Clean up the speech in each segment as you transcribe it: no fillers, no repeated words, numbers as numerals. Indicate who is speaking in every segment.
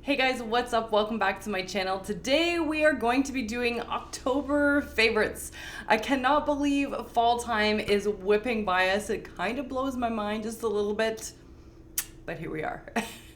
Speaker 1: Hey guys, what's up? Welcome back to my channel. Today we are going to be doing October favorites. I cannot believe fall time is whipping by us. It kind of blows my mind just a little bit, but here we are.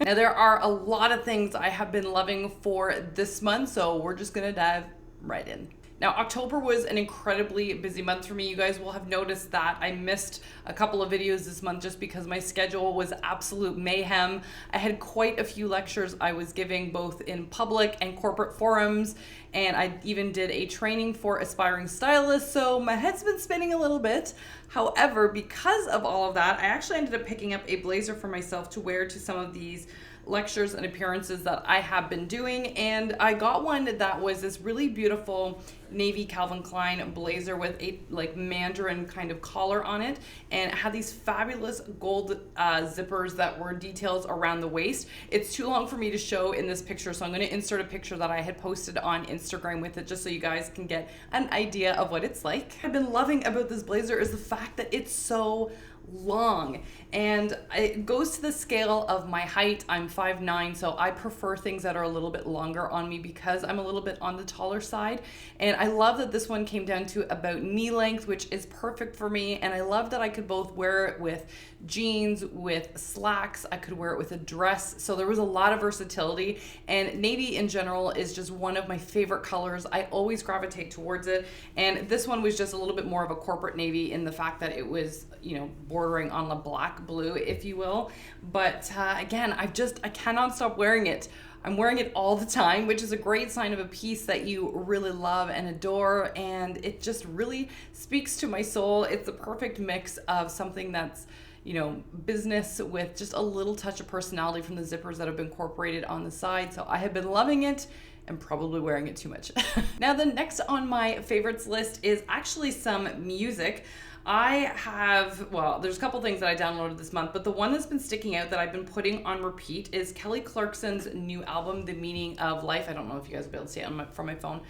Speaker 1: Now there are a lot of things I have been loving for this month, so we're just gonna dive right in. Now, October was an incredibly busy month for me. You guys will have noticed that I missed a couple of videos this month just because my schedule was absolute mayhem. I had quite a few lectures I was giving both in public and corporate forums, and I even did a training for aspiring stylists, so my head's been spinning a little bit. However, because of all of that, I actually ended up picking up a blazer for myself to wear to some of these lectures and appearances that I have been doing, and I got one that was this really beautiful navy Calvin Klein blazer with a like mandarin kind of collar on it, and it had these fabulous gold zippers that were details around the waist. It's too long for me to show in this picture, so I'm going to insert a picture that I had posted on Instagram with it just so you guys can get an idea of what it's like. I've been loving about this blazer is the fact that it's so long, and it goes to the scale of my height. I'm 5'9", so I prefer things that are a little bit longer on me because I'm a little bit on the taller side. And I love that this one came down to about knee length, which is perfect for me. And I love that I could both wear it with jeans, with slacks, I could wear it with a dress. So there was a lot of versatility, and navy in general is just one of my favorite colors. I always gravitate towards it. And this one was just a little bit more of a corporate navy in the fact that it was, you know, bordering on the black blue, if you will. But again, I cannot stop wearing it. I'm wearing it all the time, which is a great sign of a piece that you really love and adore, and it just really speaks to my soul. It's the perfect mix of something that's, you know, business with just a little touch of personality from the zippers that have been incorporated on the side. So I have been loving it and probably wearing it too much. Now the next on my favorites list is actually some music. I have, well, there's a couple things that I downloaded this month, but the one that's been sticking out that I've been putting on repeat is Kelly Clarkson's new album, The Meaning of Life. I don't know if you guys will be able to see it from my phone,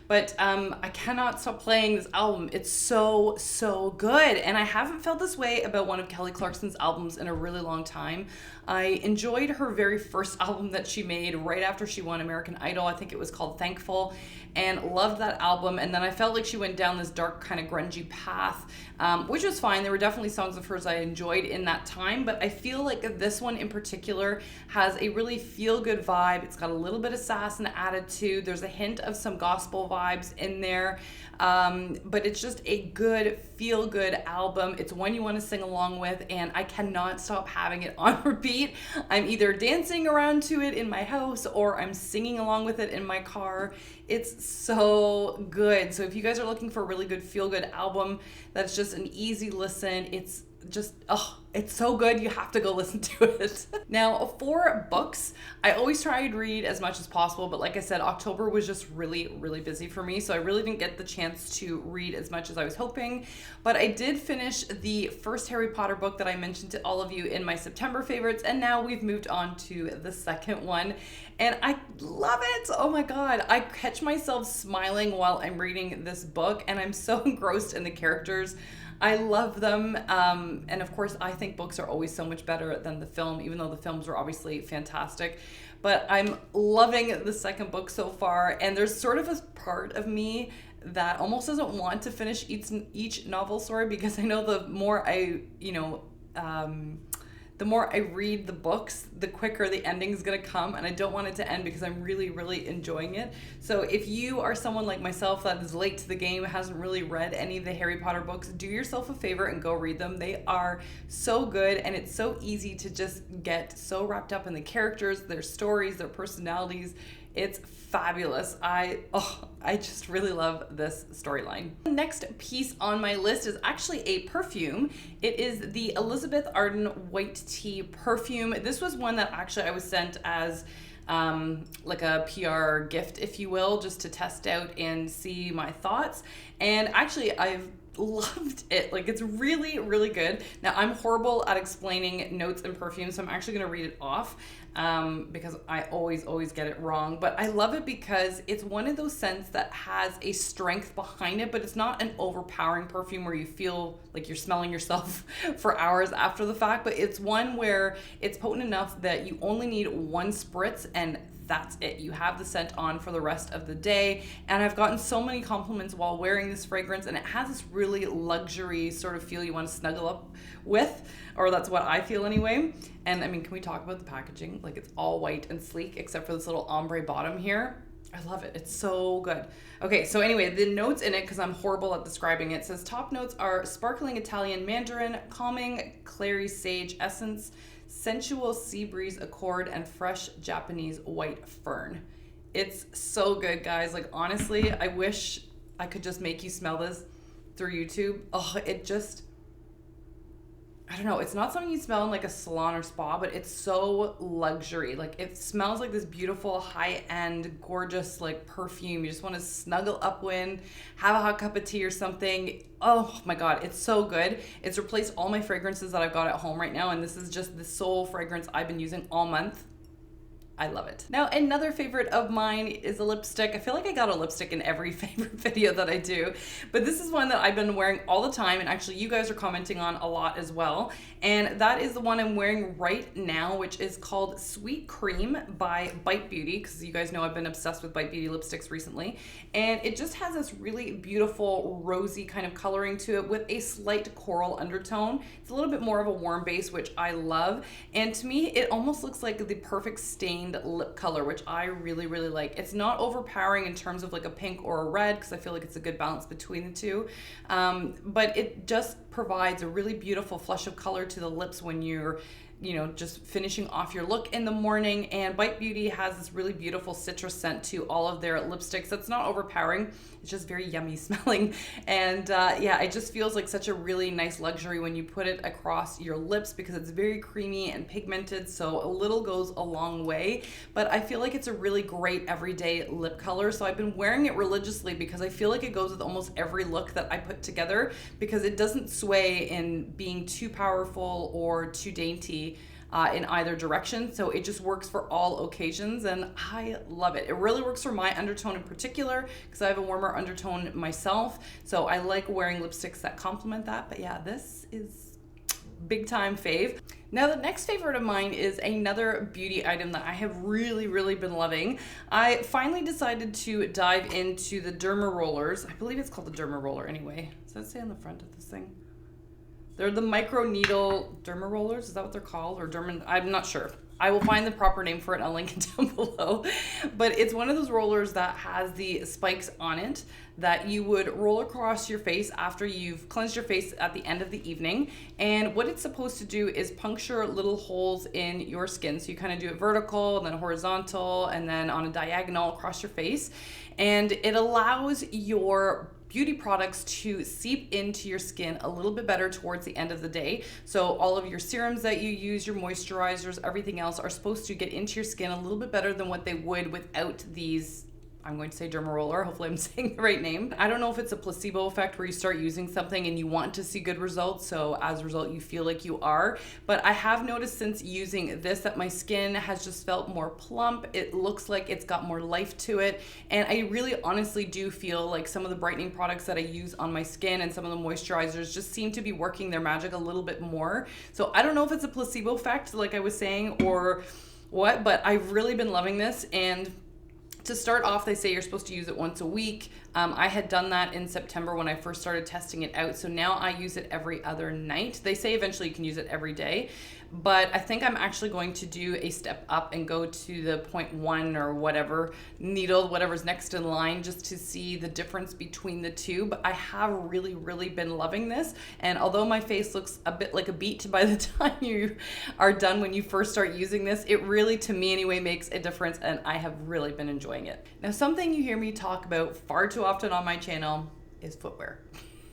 Speaker 1: but I cannot stop playing this album. It's so, so good. And I haven't felt this way about one of Kelly Clarkson's albums in a really long time. I enjoyed her very first album that she made right after she won American Idol. I think it was called Thankful, and loved that album. And then I felt like she went down this dark kind of grungy path, which was fine. There were definitely songs of hers I enjoyed in that time, but I feel like this one in particular has a really feel-good vibe. It's got a little bit of sass and attitude. There's a hint of some gospel vibes in there, but it's just a good feel-good album. It's one you want to sing along with, and I cannot stop having it on repeat. I'm either dancing around to it in my house or I'm singing along with it in my car. It's so good. So if you guys are looking for a really good feel-good album that's just an easy listen, it's just, oh, it's so good. You have to go listen to it. Now for books, I always try to read as much as possible, but like I said, October was just really, really busy for me. So I really didn't get the chance to read as much as I was hoping, but I did finish the first Harry Potter book that I mentioned to all of you in my September favorites. And now we've moved on to the second one, and I love it. Oh my God. I catch myself smiling while I'm reading this book, and I'm so engrossed in the characters. I love them, and of course I think books are always so much better than the film, even though the films were obviously fantastic. But I'm loving the second book so far, and there's sort of a part of me that almost doesn't want to finish each novel story, because I know the more I, the more I read the books, the quicker the ending is going to come, and I don't want it to end because I'm really, really enjoying it. So if you are someone like myself that is late to the game, hasn't really read any of the Harry Potter books, do yourself a favor and go read them. They are so good, and it's so easy to just get so wrapped up in the characters, their stories, their personalities. It's fabulous. I just really love this storyline. The next piece on my list is actually a perfume. It is the Elizabeth Arden White Tea perfume. This was one that actually I was sent as like a PR gift, if you will, just to test out and see my thoughts. And actually I've loved it. Like, it's really, really good. Now, I'm horrible at explaining notes in perfume, so I'm actually going to read it off because I always get it wrong. But I love it because it's one of those scents that has a strength behind it, but it's not an overpowering perfume where you feel like you're smelling yourself for hours after the fact. But it's one where it's potent enough that you only need one spritz, and that's it. You have the scent on for the rest of the day. And I've gotten so many compliments while wearing this fragrance, and it has this really luxury sort of feel you want to snuggle up with, or that's what I feel anyway. And I mean, can we talk about the packaging? Like, it's all white and sleek except for this little ombre bottom here. I love it. It's so good. Okay, so anyway, the notes in it, because I'm horrible at describing it, says top notes are sparkling Italian mandarin, calming clary sage essence, sensual sea breeze accord, and fresh Japanese white fern. It's so good, guys. Like, honestly, I wish I could just make you smell this through YouTube. Oh, it just, I don't know, it's not something you smell in like a salon or spa, but it's so luxury. Like, it smells like this beautiful, high-end, gorgeous, like, perfume. You just want to snuggle up in, have a hot cup of tea or something. Oh my God, it's so good. It's replaced all my fragrances that I've got at home right now, and this is just the sole fragrance I've been using all month. I love it. Now, another favorite of mine is a lipstick. I feel like I got a lipstick in every favorite video that I do, but this is one that I've been wearing all the time, and actually you guys are commenting on a lot as well. And that is the one I'm wearing right now, which is called Sweet Cream by Bite Beauty, because you guys know I've been obsessed with Bite Beauty lipsticks recently. And it just has this really beautiful rosy kind of coloring to it with a slight coral undertone. It's a little bit more of a warm base, which I love. And to me, it almost looks like the perfect stain lip color, which I really, really like. It's not overpowering in terms of like a pink or a red, because I feel like it's a good balance between the two. But it just provides a really beautiful flush of color to the lips when you're, you know, just finishing off your look in the morning. And Bite Beauty has this really beautiful citrus scent to all of their lipsticks that's not overpowering. It's just very yummy smelling. And yeah, it just feels like such a really nice luxury when you put it across your lips, because it's very creamy and pigmented, so a little goes a long way. But I feel like it's a really great everyday lip color, so I've been wearing it religiously because I feel like it goes with almost every look that I put together, because it doesn't sway in being too powerful or too dainty in either direction. So it just works for all occasions, and I love it. It really works for my undertone in particular, because I have a warmer undertone myself. So I like wearing lipsticks that complement that. But yeah, this is big time fave. Now, the next favorite of mine is another beauty item that I have really, really been loving. I finally decided to dive into the Derma Rollers. I believe it's called the Derma Roller anyway. Does that say on the front of this thing? They're the micro needle Derma Rollers. Is that what they're called? Or Derma, I'm not sure. I will find the proper name for it. I'll link it down below. But it's one of those rollers that has the spikes on it that you would roll across your face after you've cleansed your face at the end of the evening. And what it's supposed to do is puncture little holes in your skin. So you kind of do it vertical, and then horizontal, and then on a diagonal across your face. And it allows your beauty products to seep into your skin a little bit better towards the end of the day. So all of your serums that you use, your moisturizers, everything else are supposed to get into your skin a little bit better than what they would without these, I'm going to say Derma Roller, hopefully I'm saying the right name. I don't know if it's a placebo effect where you start using something and you want to see good results, so as a result you feel like you are, but I have noticed since using this that my skin has just felt more plump. It looks like it's got more life to it, and I really honestly do feel like some of the brightening products that I use on my skin and some of the moisturizers just seem to be working their magic a little bit more. So I don't know if it's a placebo effect like I was saying or what, but I've really been loving this. And to start off, they say you're supposed to use it once a week. I had done that in September when I first started testing it out. So now I use it every other night. They say eventually you can use it every day, but I think I'm actually going to do a step up and go to the 0.1 or whatever needle, whatever's next in line, just to see the difference between the two. But I have really, really been loving this. And although my face looks a bit like a beet by the time you are done when you first start using this, it really, to me anyway, makes a difference, and I have really been enjoying it. Now, something you hear me talk about far too often on my channel is footwear.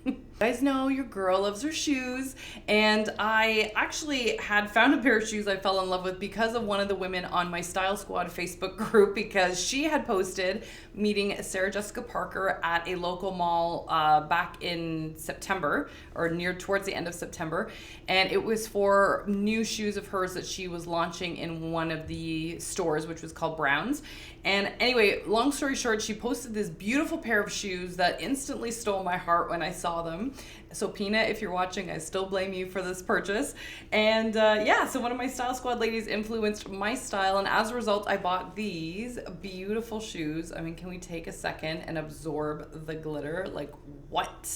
Speaker 1: You guys know your girl loves her shoes, and I actually had found a pair of shoes I fell in love with because of one of the women on my Style Squad Facebook group, because she had posted meeting Sarah Jessica Parker at a local mall back in September, or near towards the end of September, and it was for new shoes of hers that she was launching in one of the stores, which was called BRANT. And anyway, long story short, she posted this beautiful pair of shoes that instantly stole my heart when I saw them. Perfume. So Peanut, if you're watching, I still blame you for this purchase. And yeah, so one of my Style Squad ladies influenced my style, and as a result, I bought these beautiful shoes. I mean, can we take a second and absorb the glitter? Like, what?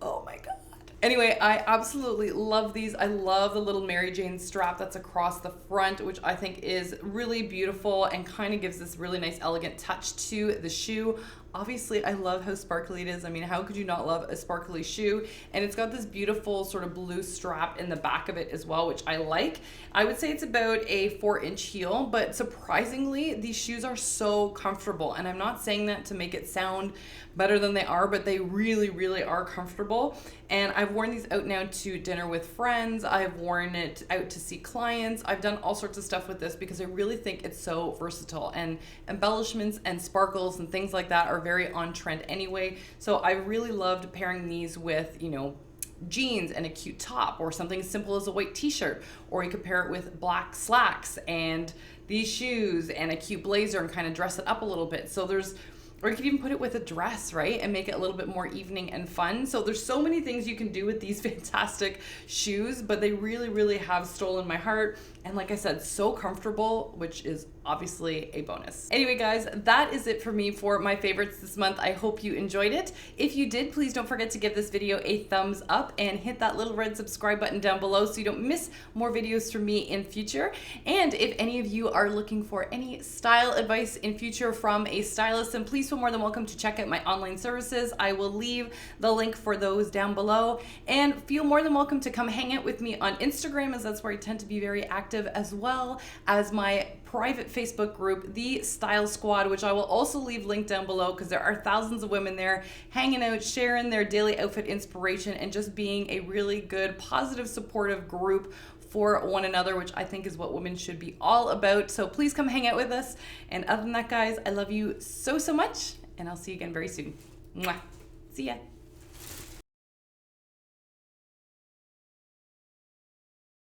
Speaker 1: Oh my God. Anyway, I absolutely love these. I love the little Mary Jane strap that's across the front, which I think is really beautiful and kind of gives this really nice elegant touch to the shoe. Obviously, I love how sparkly it is. I mean, how could you not love a sparkly shoe? And it's got this beautiful sort of blue strap in the back of it as well, which I like. I would say it's about a 4-inch heel, but surprisingly, these shoes are so comfortable. And I'm not saying that to make it sound better than they are, but they really, really are comfortable. And I've worn these out now to dinner with friends. I've worn it out to see clients. I've done all sorts of stuff with this because I really think it's so versatile, and embellishments and sparkles and things like that are very on trend anyway. So I really loved pairing these with, you know, jeans and a cute top, or something as simple as a white t-shirt, or you could pair it with black slacks and these shoes and a cute blazer and kind of dress it up a little bit. So or you could even put it with a dress, right? And make it a little bit more evening and fun. So there's so many things you can do with these fantastic shoes, but they really, really have stolen my heart. And like I said, so comfortable, which is obviously a bonus. Anyway, guys, that is it for me for my favorites this month. I hope you enjoyed it. If you did, please don't forget to give this video a thumbs up and hit that little red subscribe button down below so you don't miss more videos from me in future. And if any of you are looking for any style advice in future from a stylist, then please feel more than welcome to check out my online services. I will leave the link for those down below, and feel more than welcome to come hang out with me on Instagram, as that's where I tend to be very active, as well as my private Facebook group, the Style Squad, which I will also leave linked down below, because there are thousands of women there hanging out, sharing their daily outfit inspiration, and just being a really good, positive, supportive group for one another, which I think is what women should be all about. So please come hang out with us. And other than that, guys, I love you so, so much, and I'll see you again very soon. Mwah. See ya.